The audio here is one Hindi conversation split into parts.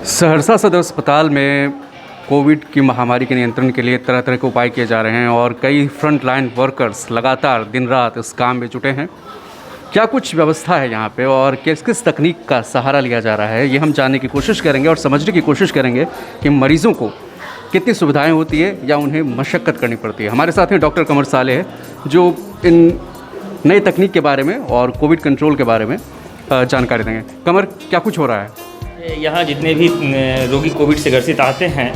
सहरसा सदर अस्पताल में कोविड की महामारी के नियंत्रण के लिए तरह तरह के उपाय किए जा रहे हैं और कई फ्रंट लाइन वर्कर्स लगातार दिन रात इस काम में जुटे हैं। क्या कुछ व्यवस्था है यहाँ पे और किस किस तकनीक का सहारा लिया जा रहा है, ये हम जानने की कोशिश करेंगे और समझने की कोशिश करेंगे कि मरीज़ों को कितनी सुविधाएं होती है या उन्हें मशक्क़त करनी पड़ती है। हमारे साथ में डॉक्टर कमर साले हैं जो इन नई तकनीक के बारे में और कोविड कंट्रोल के बारे में जानकारी देंगे। कमर, क्या कुछ हो रहा है यहाँ? जितने भी रोगी कोविड से ग्रसित आते हैं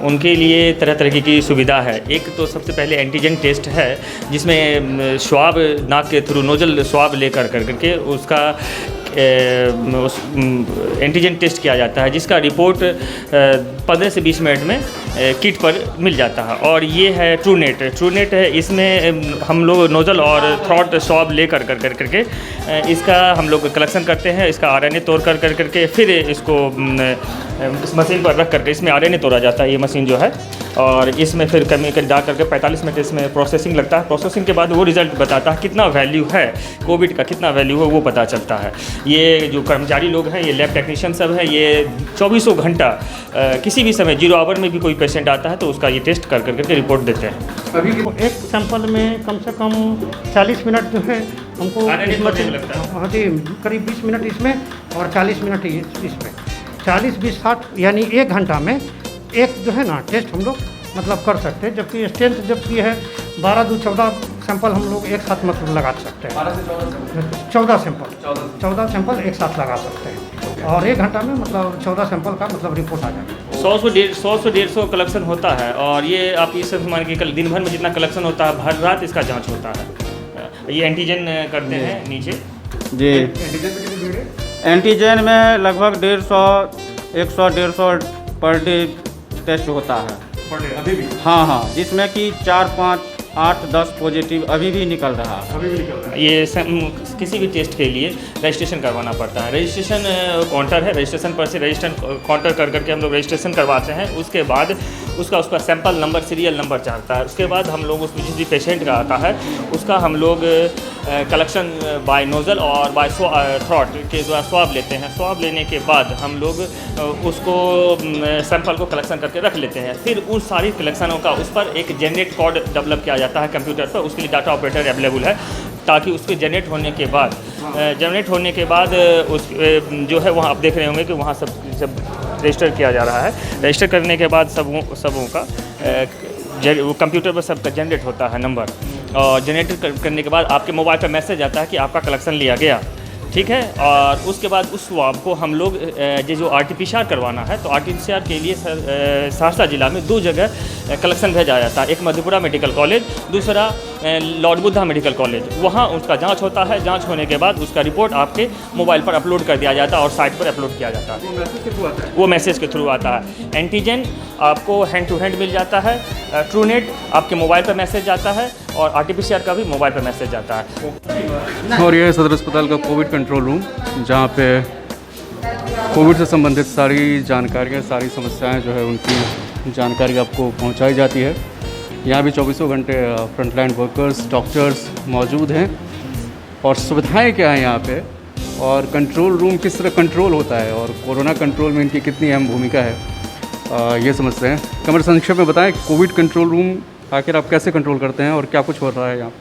उनके लिए तरह तरह की सुविधा है। एक तो सबसे पहले एंटीजन टेस्ट है, जिसमें स्वाब नाक के थ्रू नोजल स्वाब लेकर करके उसका एंटीजन टेस्ट किया जाता है, जिसका रिपोर्ट 15 से 20 मिनट में किट पर मिल जाता है। और ये है ट्रूनेट है, इसमें हम लोग नोज़ल और थ्रॉट स्वाब लेकर करके इसका हम लोग कलेक्शन करते हैं। इसका आरएनए तोड़ करके फिर इसको इस मशीन पर रख करके इसमें आरएनए तोड़ा जाता है, ये मशीन जो है, और इसमें फिर केमिकल डाल करके 45 मिनट इसमें प्रोसेसिंग लगता है। प्रोसेसिंग के बाद वो रिज़ल्ट बताता है कितना वैल्यू है कोविड का, कितना वैल्यू है वो पता चलता है। ये जो कर्मचारी लोग हैं, ये लैब टेक्नीशियन सब हैं, ये 24 घंटा किसी भी समय 0 आवर में भी कोई पेशेंट आता है तो उसका ये टेस्ट करके रिपोर्ट देते हैं। अभी एक सैंपल में कम से कम 40 मिनट जो है हमको लगता है। हाँ जी, करीब 20 मिनट इसमें और 40 मिनट इसमें, 40-20-60 यानी 1 घंटा में एक जो है ना टेस्ट हम लोग मतलब कर सकते हैं। जबकि स्ट्रेंथ जबकि है 12-14 सैंपल हम लोग एक साथ मतलब लगा सकते हैं। 12 से 14 सैंपल एक साथ लगा सकते हैं और 1 घंटा में मतलब 14 सैंपल का मतलब रिपोर्ट आ जाएगा। 100 से 150 कलेक्शन होता है और ये आप ये सब मान के कल दिन भर में जितना कलेक्शन होता है भर रात इसका जांच होता है। ये एंटीजन करते हैं नीचे जी। एंटीजन में लगभग 150 पर डे टेस्ट होता है अभी भी। हाँ, जिसमें कि 4, 5, 8, 10 पॉजिटिव अभी भी निकल रहा है। ये किसी भी टेस्ट के लिए रजिस्ट्रेशन करवाना पड़ता है। रजिस्ट्रेशन काउंटर है, रजिस्ट्रेशन पर से रजिस्ट्रेशन काउंटर करके हम लोग रजिस्ट्रेशन करवाते हैं। उसके बाद उसका सैंपल नंबर, सीरियल नंबर चाहता है। उसके बाद हम लोग उसमें जिस भी पेशेंट का आता है उसका हम लोग कलेक्शन बाय नोज़ल और बाय थ्रॉट के द्वारा स्वाब लेते हैं। स्वाब लेने के बाद हम लोग उसको सैंपल को कलेक्शन करके रख लेते हैं। फिर उन सारी कलेक्शनों का उस पर एक जनरेट कोड डेवलप किया जाता है कंप्यूटर पर। उसके लिए डाटा ऑपरेटर अवेलेबल है, ताकि उसके जनरेट होने के बाद उस जो है वहाँ आप देख रहे होंगे कि वहाँ सब रजिस्टर किया जा रहा है। रजिस्टर करने के बाद सबों का वो कंप्यूटर पर सबका जनरेट होता है नंबर, और जनरेट करने के बाद आपके मोबाइल पर मैसेज आता है कि आपका कलेक्शन लिया गया, ठीक है। और उसके बाद उस स्वाब को हम लोग जो RT-PCR करवाना है तो RT-PCR के लिए सहरसा जिला में 2 जगह कलेक्शन भेजा जाता है। एक मधेपुरा मेडिकल कॉलेज, दूसरा लॉर्ड बुद्धा मेडिकल कॉलेज। वहाँ उसका जांच होता है। जांच होने के बाद उसका रिपोर्ट आपके मोबाइल पर अपलोड कर दिया जाता है और साइट पर अपलोड किया जाता है। वो मैसेज के थ्रू आता है। एंटीजन आपको हैंड टू हैंड मिल जाता है। ट्रूनेट आपके मोबाइल पर मैसेज जाता है और RT-PCR का भी मोबाइल पर मैसेज जाता है। और यह सदर अस्पताल का कोविड कंट्रोल रूम, जहाँ पे कोविड से संबंधित सारी जानकारियाँ, सारी समस्याएं जो है उनकी जानकारी आपको पहुंचाई जाती है। यहाँ भी 24 घंटे फ्रंटलाइन वर्कर्स, डॉक्टर्स मौजूद हैं। और सुविधाएं क्या हैं यहाँ पे और कंट्रोल रूम किस तरह कंट्रोल होता है और कोरोना कंट्रोल में इनकी कितनी अहम भूमिका है, ये समझते हैं। कमर, संक्षेप में बताएं कोविड कंट्रोल रूम आखिर आप कैसे कंट्रोल करते हैं और क्या कुछ हो रहा है यहाँ?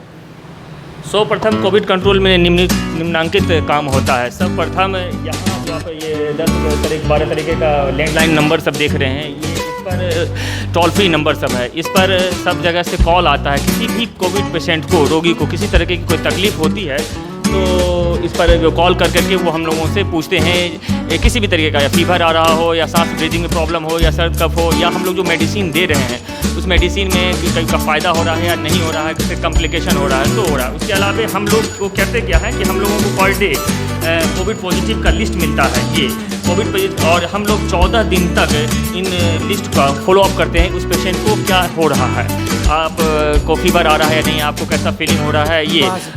सर्वप्रथम कोविड कंट्रोल में निम्नांकित काम होता है। सर्वप्रथम यहाँ जो आप ये 12 तरीके का लैंडलाइन नंबर सब देख रहे हैं, ये इस पर टोल फ्री नंबर सब है। इस पर सब जगह से कॉल आता है। किसी भी कोविड पेशेंट को, रोगी को किसी तरह की कोई तकलीफ़ होती है तो इस पर जो कॉल करके वो हम लोगों से पूछते हैं किसी भी तरीके का, या फीवर आ रहा हो, या सांस ब्रीदिंग में प्रॉब्लम हो, या सर्द कफ हो, या हम लोग जो मेडिसिन दे रहे हैं उस मेडिसिन में कहीं का फ़ायदा हो रहा है या नहीं हो रहा है, किसी कॉम्प्लिकेशन हो रहा है तो हो रहा है। उसके अलावा हम लोग को कहते क्या है कि हम लोगों को पर डे कोविड पॉजिटिव का लिस्ट मिलता है। ये कोविड पॉजिटिव, और हम लोग 14 दिन तक इन लिस्ट का फॉलोअप करते हैं उस पेशेंट को क्या हो रहा है, आप को फीवर आ रहा है या नहीं, आपको कैसा फीलिंग हो रहा है,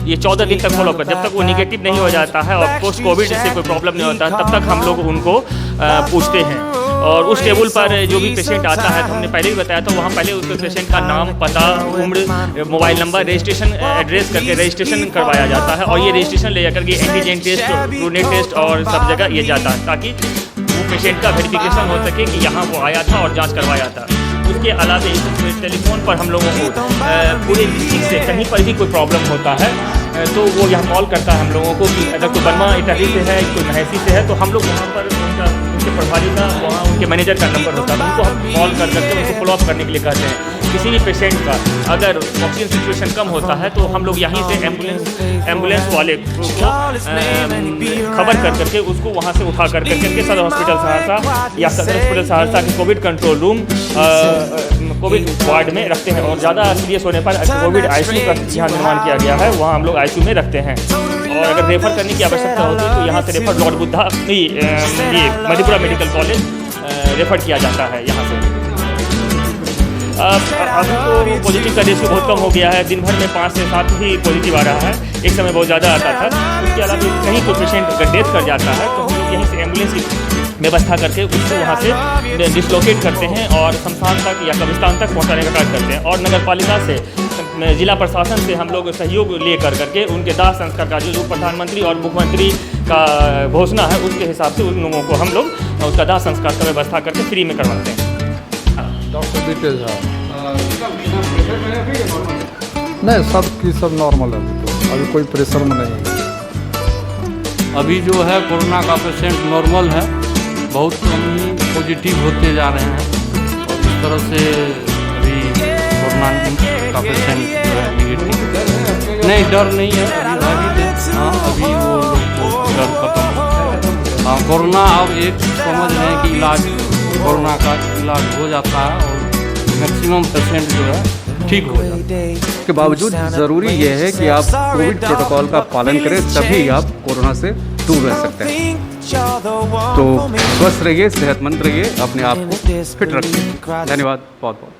ये 14 दिन तक फॉलोअप करते हैं। जब तक वो निगेटिव नहीं हो जाता है और पोस्ट कोविड से कोई प्रॉब्लम नहीं होता है तब तक हम लोग उनको पूछते हैं। और उस टेबल पर जो भी पेशेंट आता है, तो हमने पहले भी बताया था, वहाँ पहले उस पेशेंट का नाम, पता, उम्र, मोबाइल नंबर, रजिस्ट्रेशन एड्रेस करके रजिस्ट्रेशन करवाया जाता है। और ये रजिस्ट्रेशन ले जाकर के एंटीजन टेस्ट, ट्रूनेट टेस्ट और सब जगह ये जाता है, ताकि पेशेंट का वेरिफिकेशन हो सके कि यहाँ वो आया था और जांच करवाया था। उसके अलावा इस टेलीफोन पर हम लोगों को पूरे डिस्ट्रिक्ट से कहीं पर भी कोई प्रॉब्लम होता है तो वो यहाँ कॉल करता है हम लोगों को कि अगर कोई बनमा इटहरी से है, कोई महसी से है, तो हम लोग वहाँ पर उनके प्रभारी का, वहाँ उनके मैनेजर का नंबर होता है, उनको हम कॉल कर करके उनको फॉलोअप करने के लिए कहते हैं। किसी भी पेशेंट का अगर ऑक्सीजन सिचुएशन कम होता है तो हम लोग यहीं से एम्बुलेंस वाले को खबर कर करके उसको वहाँ से उठा कर करके सदर हॉस्पिटल सहरसा या सदर हॉस्पिटल सहरसा के Covid control room Covid ward में रखते हैं। और ज़्यादा सीरियस होने पर कोविड आईसीयू का यहाँ निर्माण किया गया है, वहाँ हम लोग आईसीयू में रखते हैं। और अगर रेफर करने की आवश्यकता होती है तो यहाँ से रेफर लॉर्ड बुद्धा ये मधेपुरा मेडिकल कॉलेज रेफर किया जाता है यहाँ से। अभी तो पॉजिटिव का रेशियो बहुत कम हो गया है, दिन भर में 5 से 7 ही पॉजिटिव आ रहा है, एक समय बहुत ज़्यादा आता था। उसके अलावा कहीं कोई पेशेंट अगर डेथ कर जाता है तो हम लोग यहीं से एम्बुलेंस की व्यवस्था करके उसको वहाँ से डिसलोकेट करते हैं और शमशान तक या कब्रिस्तान तक पहुँचाने का कार्य करते हैं। और नगर पालिका से, जिला प्रशासन से हम लोग सहयोग ले करके उनके दाह संस्कार का जो प्रधानमंत्री और मुख्यमंत्री का घोषणा है उसके हिसाब से उन लोगों को हम लोग उसका दाह संस्कार का व्यवस्था करके फ्री में करवाते हैं। डॉक्टर डिटेल नहीं, सब नॉर्मल है, अभी कोई प्रेशर में नहीं है। अभी जो है कोरोना का पेशेंट नॉर्मल है, बहुत कम ही पॉजिटिव होते जा रहे हैं और इस तरह से अभी कोरोना का पेशेंट जो है निगेटिव नहीं, डर नहीं है अभी। हाँ, अभी वो डर खत्म। हाँ, कोरोना अब एक समझ रहे हैं कि इलाज कोरोना का इलाज हो जाता है और मैक्सिमम पेशेंट जो है ठीक हो जाता है। के बावजूद ज़रूरी यह है कि आप कोविड प्रोटोकॉल का पालन करें, तभी आप कोरोना से दूर रह सकते हैं। तो स्वस्थ रहिए, सेहतमंद रहिए, अपने आप को फिट रखिए। धन्यवाद बहुत बहुत।